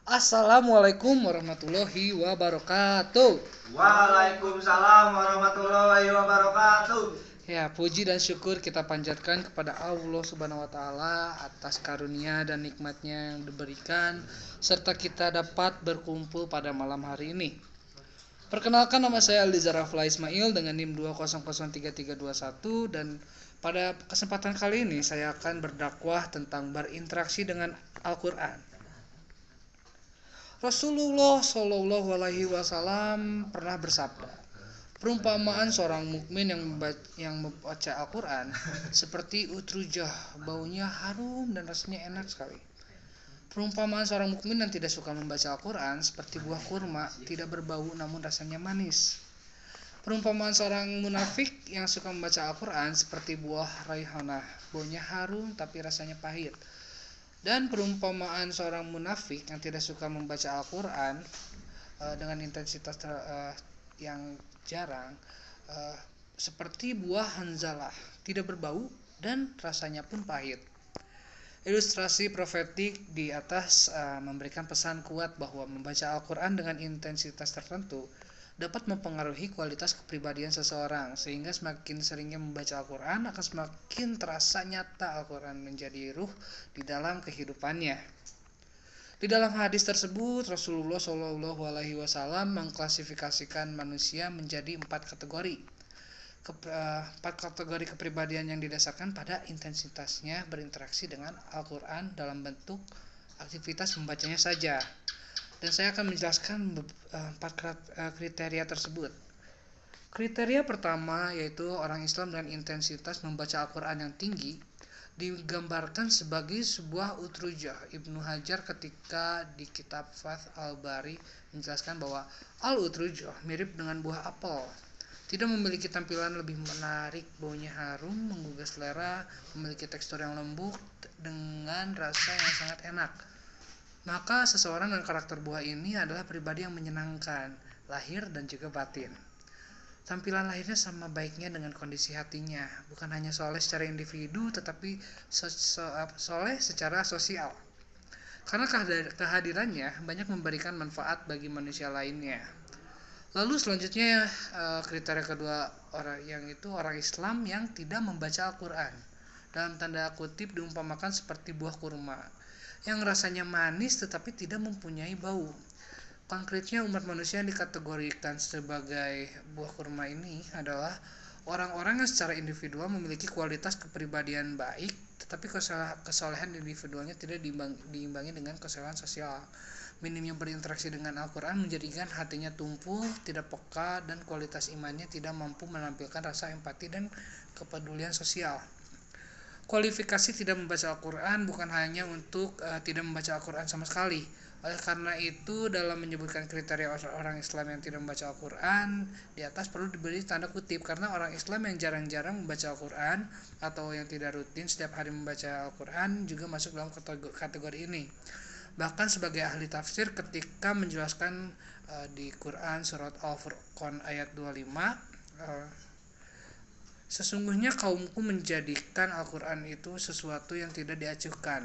Assalamualaikum warahmatullahi wabarakatuh. Waalaikumsalam warahmatullahi wabarakatuh. Ya, puji dan syukur kita panjatkan kepada Allah Subhanahu wa taala atas karunia dan nikmatnya yang diberikan serta kita dapat berkumpul pada malam hari ini. Perkenalkan, nama saya Aldiza Rafla Ismail dengan NIM 2003321 dan pada kesempatan kali ini saya akan berdakwah tentang berinteraksi dengan Al-Qur'an. Rasulullah Shallallahu Alaihi Wasallam pernah bersabda, perumpamaan seorang mukmin yang membaca Al-Quran seperti utrujah, baunya harum dan rasanya enak sekali. Perumpamaan seorang mukmin yang tidak suka membaca Al-Quran seperti buah kurma, tidak berbau namun rasanya manis. Perumpamaan seorang munafik yang suka membaca Al-Quran seperti buah raihanah, baunya harum tapi rasanya pahit. Dan perumpamaan seorang munafik yang tidak suka membaca Al-Quran dengan intensitas yang jarang, seperti buah hanzalah, tidak berbau dan rasanya pun pahit. Ilustrasi profetik di atas memberikan pesan kuat bahwa membaca Al-Quran dengan intensitas tertentu dapat mempengaruhi kualitas kepribadian seseorang, sehingga semakin seringnya membaca Al-Quran akan semakin terasa nyata Al-Quran menjadi ruh di dalam kehidupannya. Di dalam hadis tersebut, Rasulullah Shallallahu Alaihi Wasallam mengklasifikasikan manusia menjadi empat kategori. Empat kategori kepribadian yang didasarkan pada intensitasnya berinteraksi dengan Al-Quran dalam bentuk aktivitas membacanya saja. Dan saya akan menjelaskan empat kriteria tersebut. Kriteria pertama yaitu orang Islam dengan intensitas membaca Al-Quran yang tinggi digambarkan sebagai sebuah utrujah. Ibnu Hajar ketika di kitab Fath al-Bari menjelaskan bahwa al-utrujah mirip dengan buah apel. Tidak memiliki tampilan lebih menarik, baunya harum, menggugah selera, memiliki tekstur yang lembut dengan rasa yang sangat enak. Maka seseorang dengan karakter buah ini adalah pribadi yang menyenangkan, lahir dan juga batin. Tampilan lahirnya sama baiknya dengan kondisi hatinya, bukan hanya soleh secara individu, tetapi soleh secara sosial. Karena kehadirannya banyak memberikan manfaat bagi manusia lainnya. Lalu selanjutnya kriteria kedua orang Islam yang tidak membaca Al-Quran. Dalam tanda kutip diumpamakan seperti buah kurma yang rasanya manis tetapi tidak mempunyai bau. Konkretnya umat manusia yang dikategorikan sebagai buah kurma ini adalah orang-orang yang secara individual memiliki kualitas kepribadian baik, tetapi kesolehan individualnya tidak diimbangi dengan kesolehan sosial. Minimnya berinteraksi dengan Al-Quran menjadikan hatinya tumpul, tidak peka, dan kualitas imannya tidak mampu menampilkan rasa empati dan kepedulian sosial. Kualifikasi tidak membaca Al-Quran bukan hanya untuk tidak membaca Al-Quran sama sekali. Oleh karena itu, dalam menyebutkan kriteria orang Islam yang tidak membaca Al-Quran, di atas perlu diberi tanda kutip, karena orang Islam yang jarang-jarang membaca Al-Quran atau yang tidak rutin setiap hari membaca Al-Quran juga masuk dalam kategori ini. Bahkan sebagai ahli tafsir ketika menjelaskan di Quran surat Al-Furqan ayat 25, sesungguhnya kaumku menjadikan Al-Quran itu sesuatu yang tidak diacuhkan.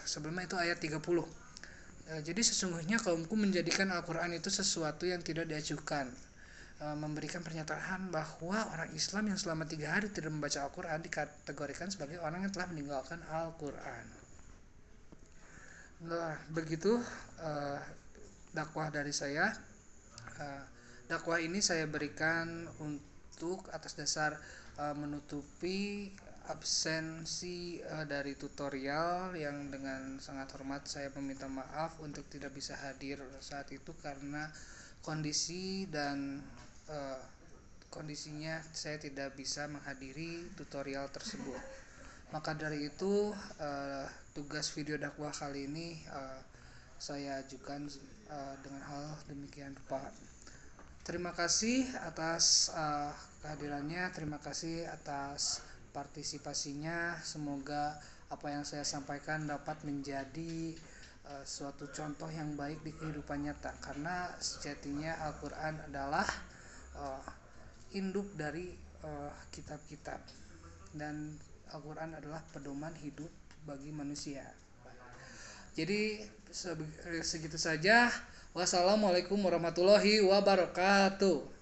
Sebelumnya itu ayat 30. Jadi sesungguhnya kaumku menjadikan Al-Quran itu sesuatu yang tidak diacuhkan. Memberikan pernyataan bahwa orang Islam yang selama 3 hari tidak membaca Al-Quran dikategorikan sebagai orang yang telah meninggalkan Al-Quran. Nah, begitu dakwah dari saya. Dakwah ini saya berikan untuk atas dasar menutupi absensi dari tutorial yang dengan sangat hormat saya meminta maaf untuk tidak bisa hadir saat itu karena kondisi dan kondisinya saya tidak bisa menghadiri tutorial tersebut. Maka dari itu tugas video dakwah kali ini saya ajukan dengan hal demikian rupa. Terima kasih atas kehadirannya, terima kasih atas partisipasinya. Semoga apa yang saya sampaikan dapat menjadi suatu contoh yang baik di kehidupan nyata, karena sejatinya Al-Quran adalah induk dari kitab-kitab, dan Al-Quran adalah pedoman hidup bagi manusia. Jadi segitu saja. Wassalamualaikum warahmatullahi wabarakatuh.